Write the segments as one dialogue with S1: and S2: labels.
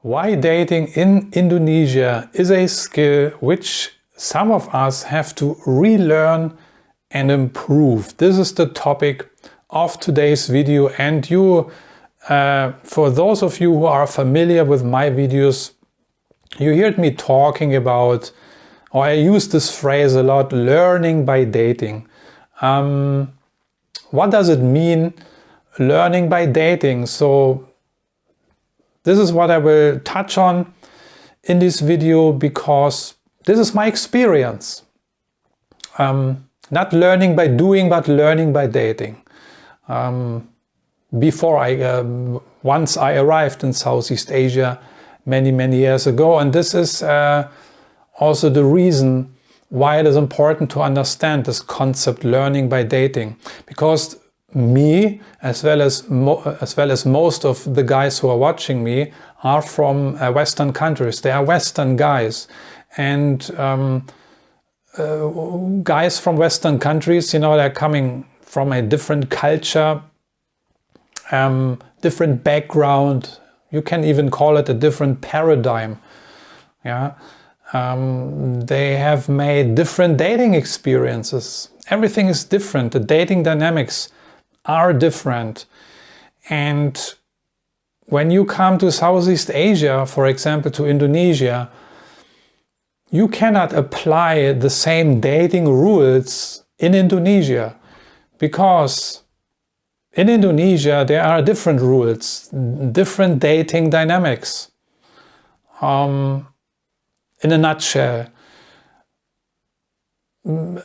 S1: Why dating in Indonesia is a skill which some of us have to relearn and improve. This is the topic of today's video, and for those of you who are familiar with my videos, you heard me talking about, or I use this phrase a lot, learning by dating. What does it mean, learning by dating? So this is what I will touch on in this video, because this is my experience. Not learning by doing, but learning by dating. Once I arrived in Southeast Asia many years ago, and this is also the reason why it is important to understand this concept, learning by dating, because me, as well as most of the guys who are watching me, are from Western countries. They are Western guys, and guys from Western countries, you know, they're coming from a different culture, different background. You can even call it a different paradigm. Yeah, they have made different dating experiences. Everything is different. The dating dynamics are different. And when you come to Southeast Asia, for example, to Indonesia, you cannot apply the same dating rules in Indonesia, because in Indonesia there are different rules, different dating dynamics. In a nutshell, in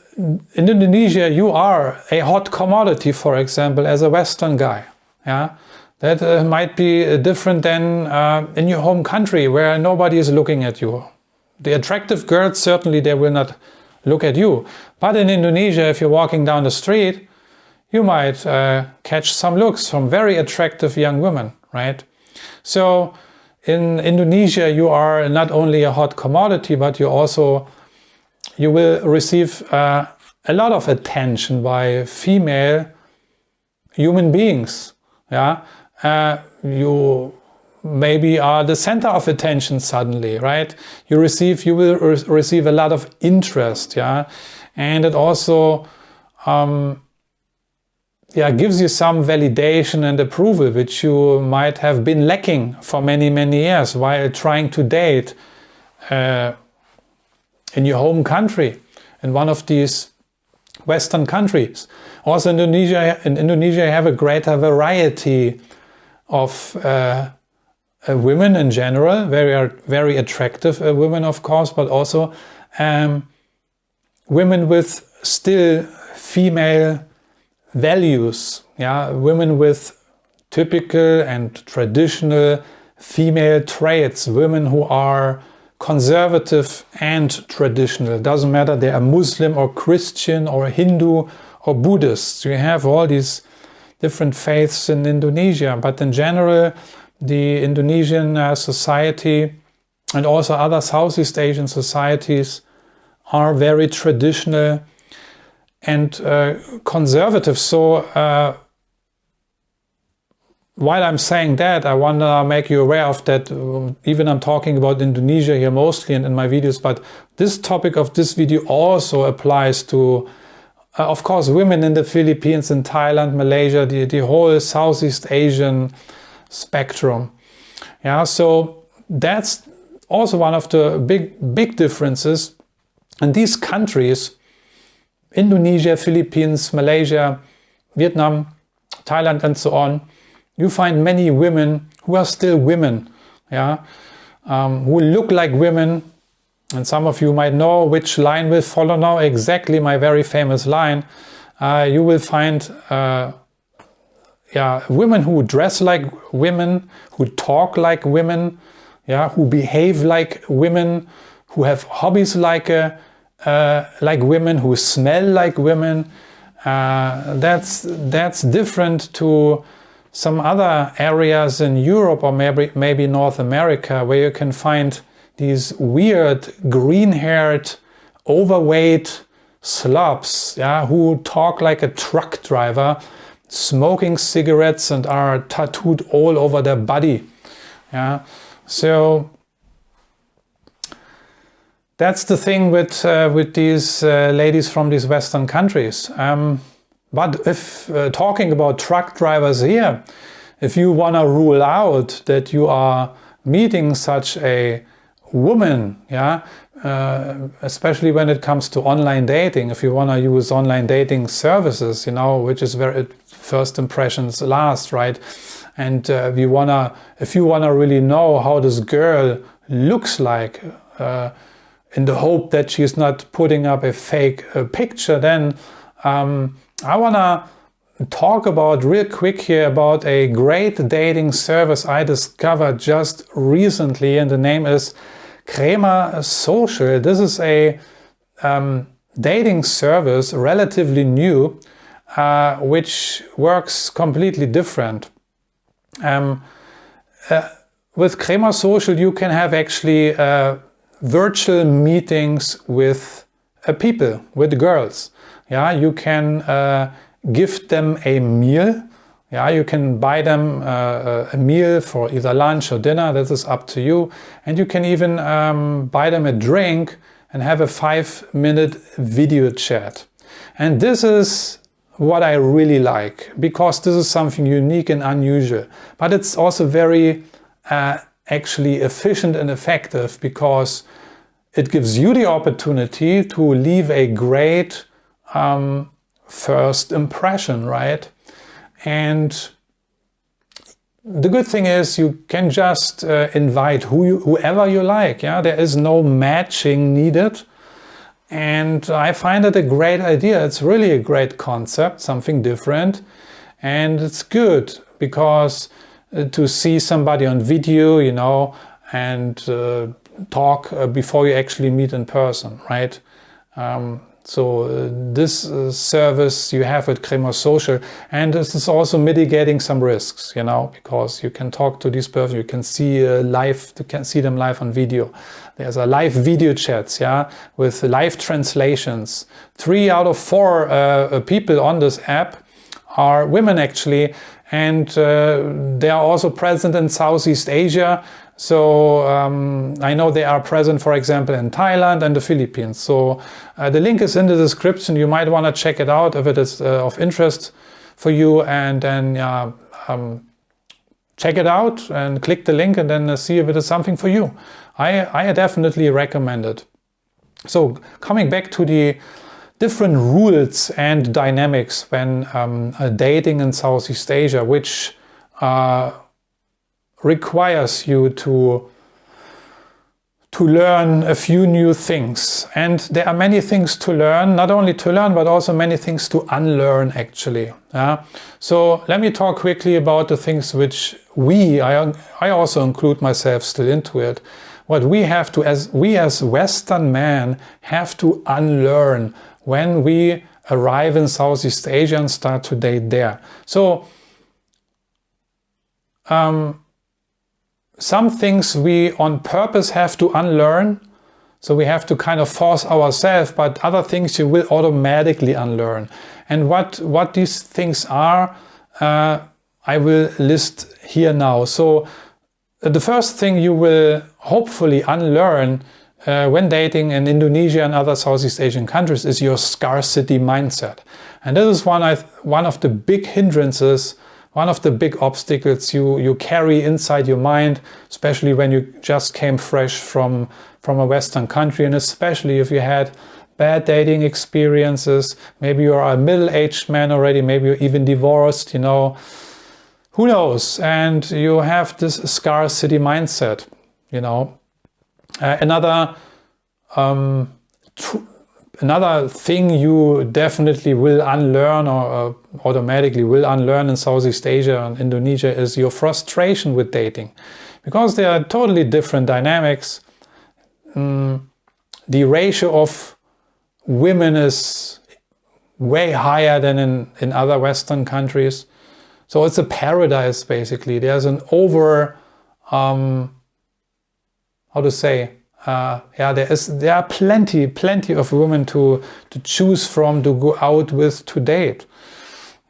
S1: Indonesia you are a hot commodity, for example, as a Western guy. Yeah, that might be different than in your home country, where nobody is looking at you. The attractive girls, certainly they will not look at you. But in Indonesia, if you're walking down the street, you might catch some looks from very attractive young women, right? So in Indonesia, you are not only a hot commodity, but you will receive a lot of attention by female human beings. Yeah, you maybe are the center of attention suddenly, right? You will receive a lot of interest, yeah, and it also gives you some validation and approval, which you might have been lacking for many years while trying to date in your home country, in one of these Western countries. Also in Indonesia you have a greater variety of women in general, very attractive women, of course, but also women with still female values. Yeah, women with typical and traditional female traits, women who are conservative and traditional. Doesn't matter they are Muslim or Christian or Hindu or Buddhist. You have all these different faiths in Indonesia, but in general the Indonesian society and also other Southeast Asian societies are very traditional and conservative. So while I'm saying that, I want to make you aware of that. Even I'm talking about Indonesia here mostly and in my videos, but this topic of this video also applies to of course women in the Philippines, in Thailand, Malaysia, the whole Southeast Asian spectrum. Yeah, so that's also one of the big differences. In these countries, Indonesia, Philippines, Malaysia, Vietnam, Thailand and so on, you find many women who are still women, yeah, who look like women. And some of you might know which line will follow now, exactly my very famous line. You will find women who dress like women, who talk like women, yeah, who behave like women, who have hobbies like women, who smell like women. That's different to some other areas in Europe or maybe North America, where you can find these weird green-haired, overweight slobs, yeah, who talk like a truck driver, smoking cigarettes and are tattooed all over their body. Yeah, So that's the thing with these ladies from these Western countries. But if talking about truck drivers here, if you want to rule out that you are meeting such a woman, yeah, especially when it comes to online dating, if you want to use online dating services, you know, which is very first impressions last, right? And if you wanna really know how this girl looks like, in the hope that she's not putting up a fake picture, then I wanna talk about real quick here about a great dating service I discovered just recently, and the name is Crema Social. This is a dating service, relatively new, which works completely different. With Crema Social, you can have actually virtual meetings with people, with girls. Yeah, you can gift them a meal. Yeah, you can buy them a meal for either lunch or dinner. This is up to you. And you can even buy them a drink and have a 5-minute video chat. And this is what I really like, because this is something unique and unusual. But it's also very actually efficient and effective, because it gives you the opportunity to leave a great first impression, right? And the good thing is you can just invite whoever you like. Yeah, there is no matching needed. And I find it a great idea. It's really a great concept, something different. And it's good because to see somebody on video, you know, and talk before you actually meet in person, right? So this service you have with Crema Social, and this is also mitigating some risks, you know, because you can talk to this person, you can see live, you can see them live on video. There's a live video chats, yeah, with live translations. 3 out of 4 people on this app are women actually, and they are also present in Southeast Asia. So I know they are present, for example, in Thailand and the Philippines. So the link is in the description. You might want to check it out if it is of interest for you, and then check it out and click the link and then see if it is something for you. I definitely recommend it. So coming back to the different rules and dynamics when dating in Southeast Asia, which requires you to learn a few new things. And there are many things to learn, not only to learn, but also many things to unlearn actually. Yeah? So let me talk quickly about the things which I also include myself still into it, what we have to, as Western men, have to unlearn when we arrive in Southeast Asia and start to date there. So some things we on purpose have to unlearn, so we have to kind of force ourselves, but other things you will automatically unlearn. And what these things are, I will list here now. So the first thing you will hopefully unlearn when dating in Indonesia and other Southeast Asian countries is your scarcity mindset. And this is one of the big hindrances, one of the big obstacles you carry inside your mind, especially when you just came fresh from a Western country, and especially if you had bad dating experiences. Maybe you are a middle-aged man already, maybe you're even divorced, you know, who knows? And you have this scarcity mindset, you know. Another thing you definitely will unlearn, or automatically will unlearn in Southeast Asia and Indonesia, is your frustration with dating, because they are totally different dynamics. The ratio of women is way higher than in other Western countries. So it's a paradise basically. There's an over, how to say, there are plenty of women to choose from, to go out with, to date.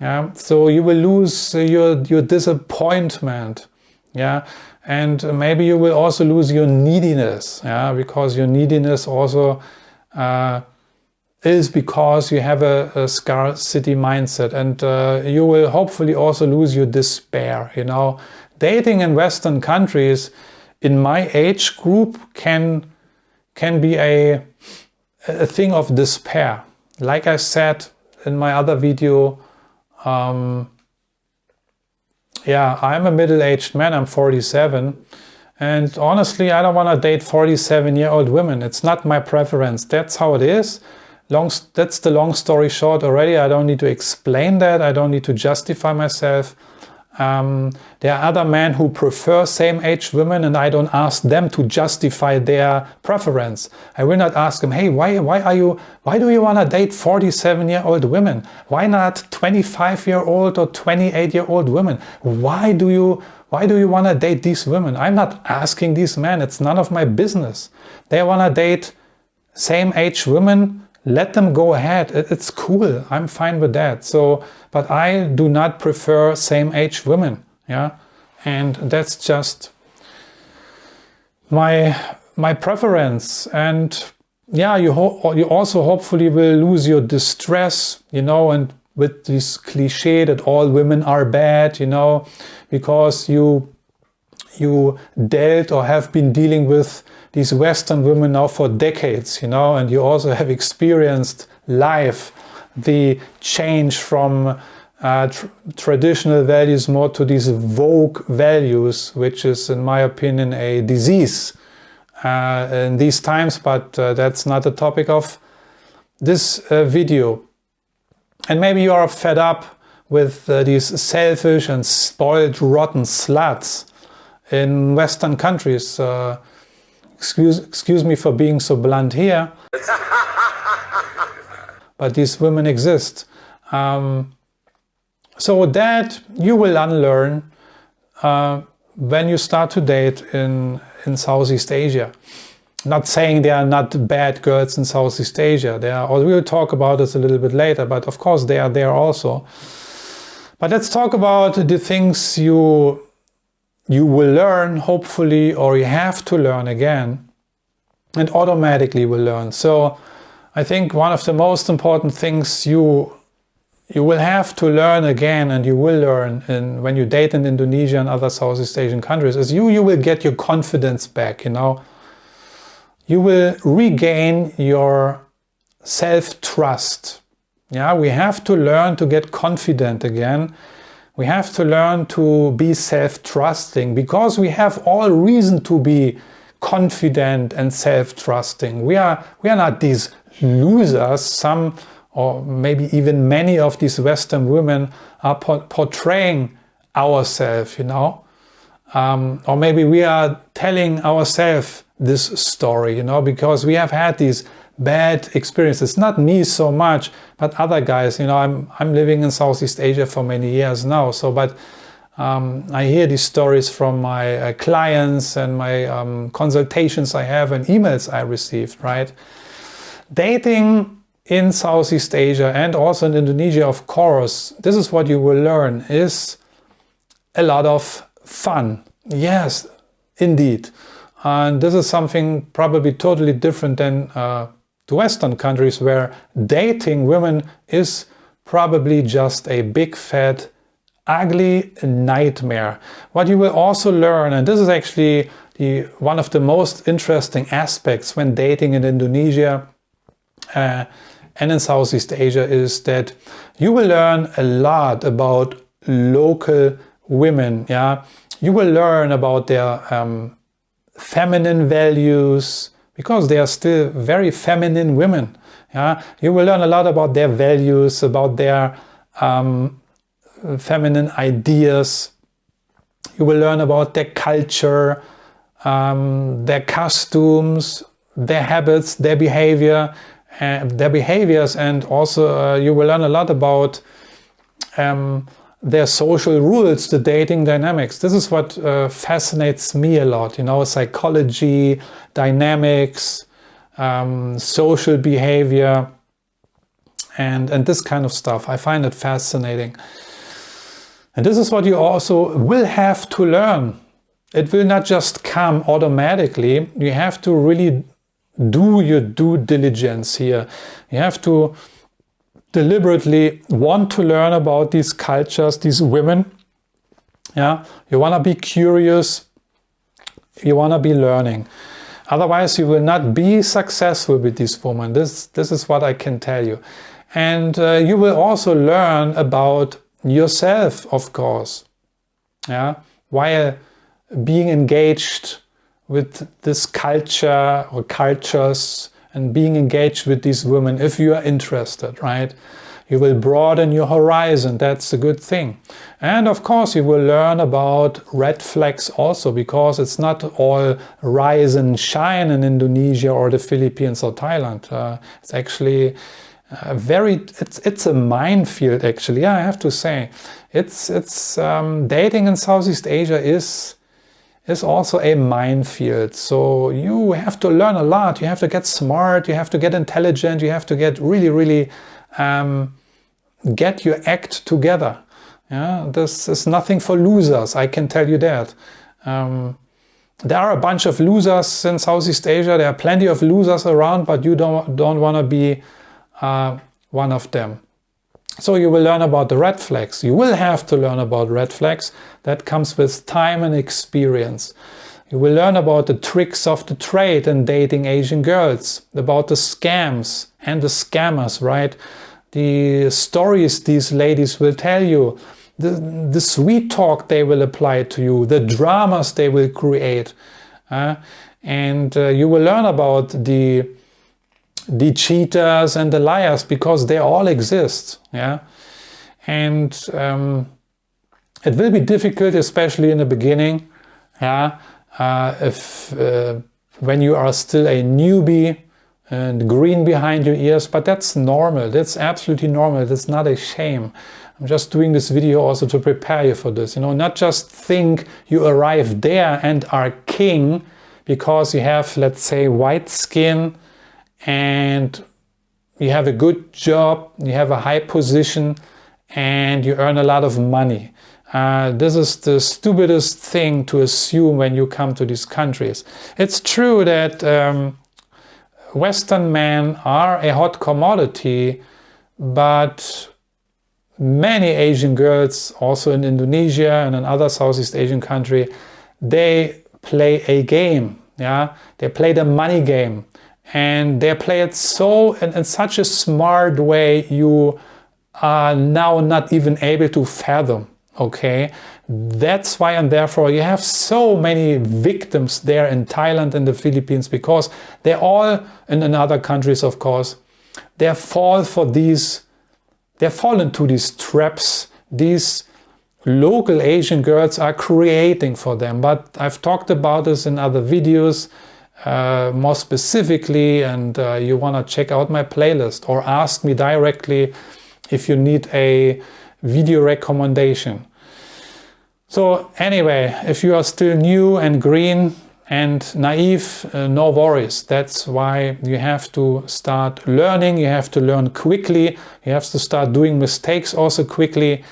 S1: Yeah, so you will lose your disappointment. Yeah, And maybe you will also lose your neediness, yeah, because your neediness also is because you have a scarcity mindset, and you will hopefully also lose your despair. You know, dating in Western countries in my age group can be a thing of despair. Like I said in my other video, yeah, I'm a middle-aged man, I'm 47, and honestly, I don't want to date 47-year-old women. It's not my preference. That's how it is. That's the long story short already. I don't need to explain that. I don't need to justify myself. There are other men who prefer same-age women, and I don't ask them to justify their preference. I will not ask them, hey, why do you want to date 47-year-old women? Why not 25-year-old or 28-year-old women? Why do you want to date these women? I'm not asking these men. It's none of my business. They want to date same-age women. Let them go ahead. It's cool. I'm fine with that. So, but I do not prefer same-age women. Yeah, and that's just my preference. And yeah, you also hopefully will lose your distress. You know, and with this cliche that all women are bad. You know, because you dealt or have been dealing with these Western women now for decades, you know, and you also have experienced live the change from traditional values more to these Vogue values, which is, in my opinion, a disease in these times, but that's not the topic of this video. And maybe you are fed up with these selfish and spoiled, rotten sluts in Western countries. Excuse me for being so blunt here, but these women exist. So that you will unlearn when you start to date in Southeast Asia. Not saying there are not bad girls in Southeast Asia. There are, or we'll talk about this a little bit later, but of course they are there also. But let's talk about the things you will learn, hopefully, or you have to learn again, and automatically will learn. So I think one of the most important things you will have to learn again, and you will learn when you date in Indonesia and other Southeast Asian countries, is you will get your confidence back, you know. You will regain your self-trust. Yeah, we have to learn to get confident again. We have to learn to be self-trusting, because we have all reason to be confident and self-trusting. We are not these losers. Some, or maybe even many of these Western women are portraying ourselves, you know. Or maybe we are telling ourselves this story, you know, because we have had these bad experiences. Not me so much, but other guys. You know, I'm living in Southeast Asia for many years now. So, but I hear these stories from my clients and my consultations I have and emails I received. Right, dating in Southeast Asia and also in Indonesia, of course, this is what you will learn, is a lot of fun. Yes, indeed. And this is something probably totally different than the Western countries, where dating women is probably just a big, fat, ugly nightmare. What you will also learn, and this is actually one of the most interesting aspects when dating in Indonesia and in Southeast Asia, is that you will learn a lot about local women. Yeah, you will learn about their feminine values, because they are still very feminine women. Yeah, you will learn a lot about their values, about their feminine ideas. You will learn about their culture, their costumes, their habits, their behaviors, and also you will learn a lot about their social rules, the dating dynamics. This is what fascinates me a lot, you know, psychology, dynamics, social behavior, and this kind of stuff. I find it fascinating. And this is what you also will have to learn it will not just come automatically. You have to really do your due diligence here. You have to deliberately want to learn about these cultures, these women. Yeah, you want to be curious. You want to be learning. Otherwise, you will not be successful with these women. This is what I can tell you. And you will also learn about yourself, of course. Yeah, while being engaged with this culture or cultures and being engaged with these women, if you are interested, right? You will broaden your horizon. That's a good thing. And of course, you will learn about red flags also, because it's not all rise and shine in Indonesia or the Philippines or Thailand. It's actually it's a minefield, actually. Yeah, I have to say, it's dating in Southeast Asia is also a minefield. So you have to learn a lot. You have to get smart. You have to get intelligent. You have to get really get your act together. Yeah, this is nothing for losers, I can tell you that. There are a bunch of losers in Southeast Asia. There are plenty of losers around, but you don't want to be one of them. So you will learn about the red flags. You will have to learn about red flags. That comes with time and experience. You will learn about the tricks of the trade in dating Asian girls, about the scams and the scammers, right? The stories these ladies will tell you, the sweet talk they will apply to you, the dramas they will create. And you will learn about the cheaters and the liars, because they all exist. Yeah, and it will be difficult, especially in the beginning. Yeah, if when you are still a newbie and green behind your ears, but that's normal. That's absolutely normal. That's not a shame. I'm just doing this video also to prepare you for this. You know, not just think you arrive there and are king because you have, let's say, white skin and you have a good job, you have a high position, and you earn a lot of money. This is the stupidest thing to assume when you come to these countries. It's true that Western men are a hot commodity, but many Asian girls, also in Indonesia and in other Southeast Asian countries, they play a game. Yeah, they play the money game. And they play it so in such a smart way, you are now not even able to fathom. Okay, that's why, and therefore you have so many victims there in Thailand and the Philippines, because they all, and in other countries, of course, they fall into these traps these local Asian girls are creating for them. But I've talked about this in other videos. More specifically, and you want to check out my playlist or ask me directly if you need a video recommendation. So anyway, if you are still new and green and naive, no worries. That's why you have to start learning. You have to learn quickly. You have to start doing mistakes also quickly,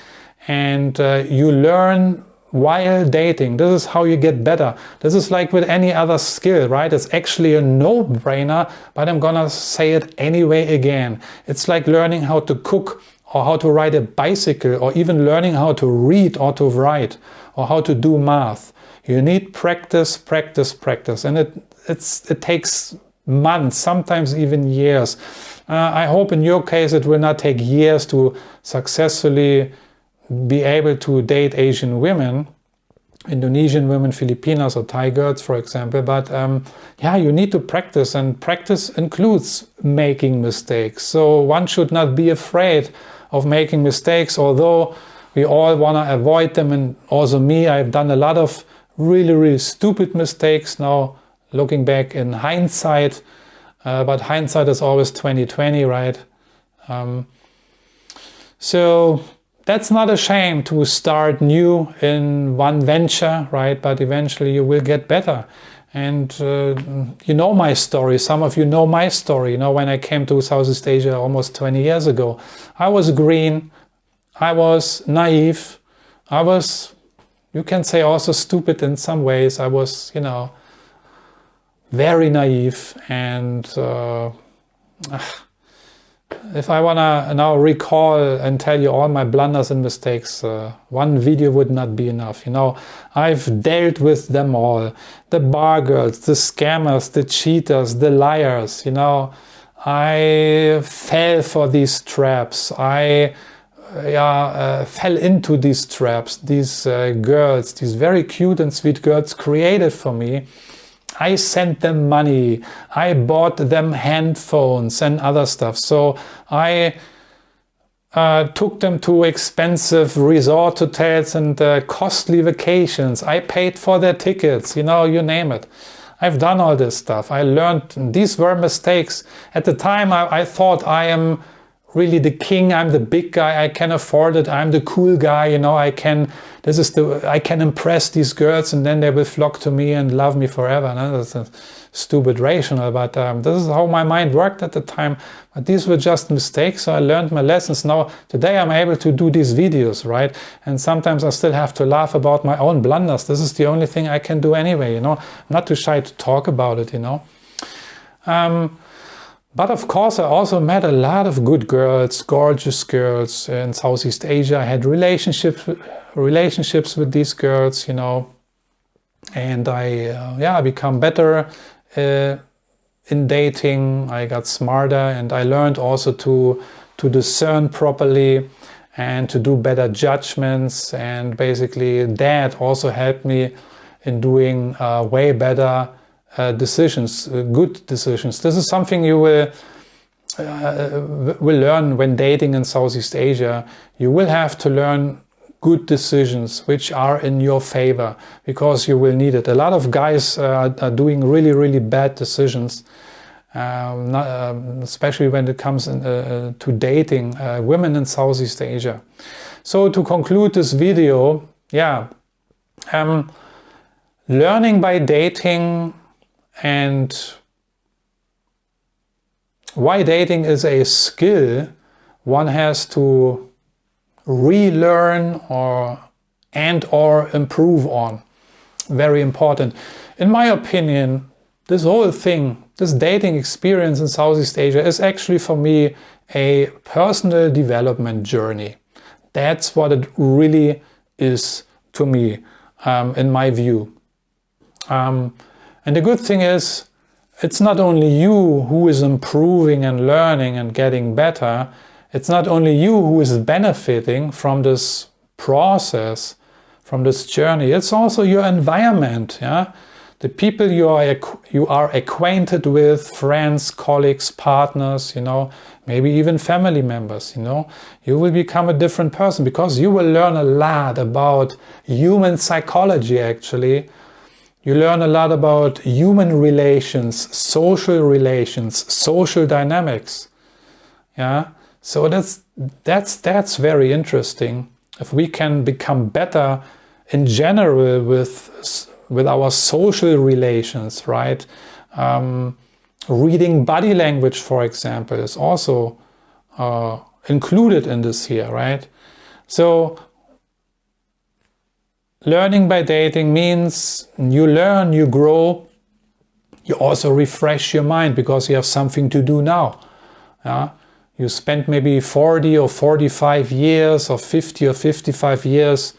S1: and you learn while dating. This is how you get better. This is like with any other skill, right? It's actually a no-brainer, but I'm gonna say it anyway again. It's like learning how to cook or how to ride a bicycle, or even learning how to read or to write or how to do math. You need practice, practice, practice, and it takes months, sometimes even years. I hope in your case it will not take years to successfully be able to date Asian women, Indonesian women, Filipinas or Thai girls, for example. But yeah, you need to practice, and practice includes making mistakes. So one should not be afraid of making mistakes, although we all want to avoid them. And also me, I've done a lot of really stupid mistakes now, looking back in hindsight. But hindsight is always 20/20, right? So that's not a shame to start new in one venture, right? But eventually you will get better. And you know my story. Some of you know my story. You know, when I came to Southeast Asia almost 20 years ago, I was green, I was naive, I was, you can say also stupid in some ways. I was, you know, very naive, and if I wanna now recall and tell you all my blunders and mistakes, one video would not be enough. You know, I've dealt with them all. The bar girls, the scammers, the cheaters, the liars, you know. I fell for these traps. I fell into these traps. These girls, these very cute and sweet girls created for me. I sent them money, I bought them handphones and other stuff. So I took them to expensive resort hotels and costly vacations. I paid for their tickets, you know, you name it. I've done all this stuff. I learned, these were mistakes. At the time I thought I am really the king, I'm the big guy, I can afford it, I'm the cool guy, you know, I can impress these girls and then they will flock to me and love me forever. No, that's a stupid rational, but this is how my mind worked at the time. But these were just mistakes, so I learned my lessons. Now, today I'm able to do these videos, right? And sometimes I still have to laugh about my own blunders. This is the only thing I can do anyway, you know. I'm not too shy to talk about it, you know. But of course, I also met a lot of good girls, gorgeous girls in Southeast Asia. I had relationships with these girls, you know, and I become better in dating. I got smarter, and I learned also to discern properly and to do better judgments. And basically, that also helped me in doing way better decisions, good decisions. This is something you will learn when dating in Southeast Asia. You will have to learn good decisions which are in your favor, because you will need it. A lot of guys are doing really, really bad decisions, especially when it comes to dating women in Southeast Asia. So to conclude this video, learning by dating, and why dating is a skill one has to relearn or improve on. Very important. In my opinion, this whole thing, this dating experience in Southeast Asia is actually for me a personal development journey. That's what it really is to me, in my view. And the good thing is, it's not only you who is improving and learning and getting better. It's not only you who is benefiting from this process, from this journey. It's also your environment, yeah? The people you are acquainted with, friends, colleagues, partners, you know, maybe even family members, you know. You will become a different person because you will learn a lot about human psychology, actually. You learn a lot about human relations, social dynamics. Yeah, so that's very interesting. If we can become better in general with our social relations, right? Reading body language, for example, is also included in this here, right? So learning by dating means you learn, you grow, you also refresh your mind because you have something to do now. Yeah? You spent maybe 40 or 45 years or 50 or 55 years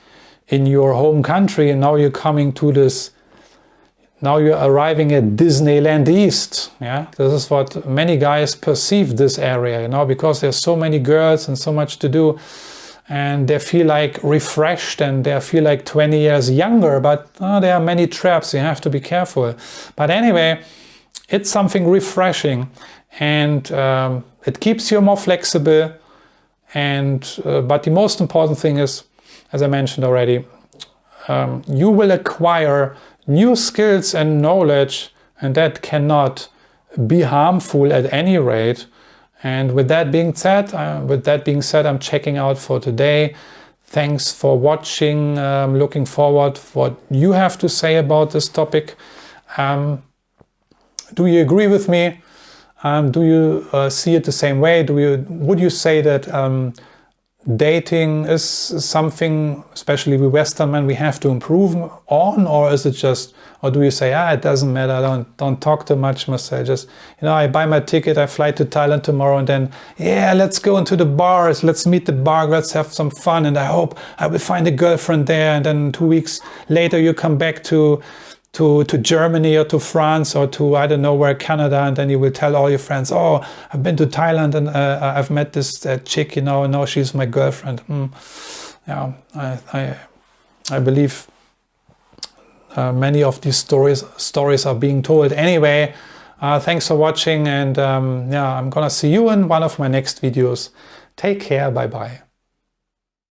S1: in your home country, and now you're coming to this, now you're arriving at Disneyland East. Yeah, this is what many guys perceive this area, you know, because there's so many girls and so much to do. And they feel like refreshed and they feel like 20 years younger, but there are many traps, you have to be careful. But anyway, it's something refreshing, and it keeps you more flexible. And but the most important thing is, as I mentioned already, you will acquire new skills and knowledge, and that cannot be harmful at any rate. And with that being said, I'm checking out for today. Thanks for watching. Looking forward to what you have to say about this topic. Do you agree with me? Do you see it the same way? Would you say that dating is something, especially with Western men, we have to improve on, or is it just, or do you say, it doesn't matter, don't talk too much, Marcel, just, I buy my ticket, I fly to Thailand tomorrow, and then, let's go into the bars, let's meet the bar, let's have some fun, and I hope I will find a girlfriend there, and then 2 weeks later you come back to Germany or to France or to, I don't know where, Canada, and then you will tell all your friends, oh, I've been to Thailand and I've met this chick, now she's my girlfriend. Yeah, I believe many of these stories are being told. Anyway, thanks for watching, and I'm gonna see you in one of my next videos. Take care, bye bye.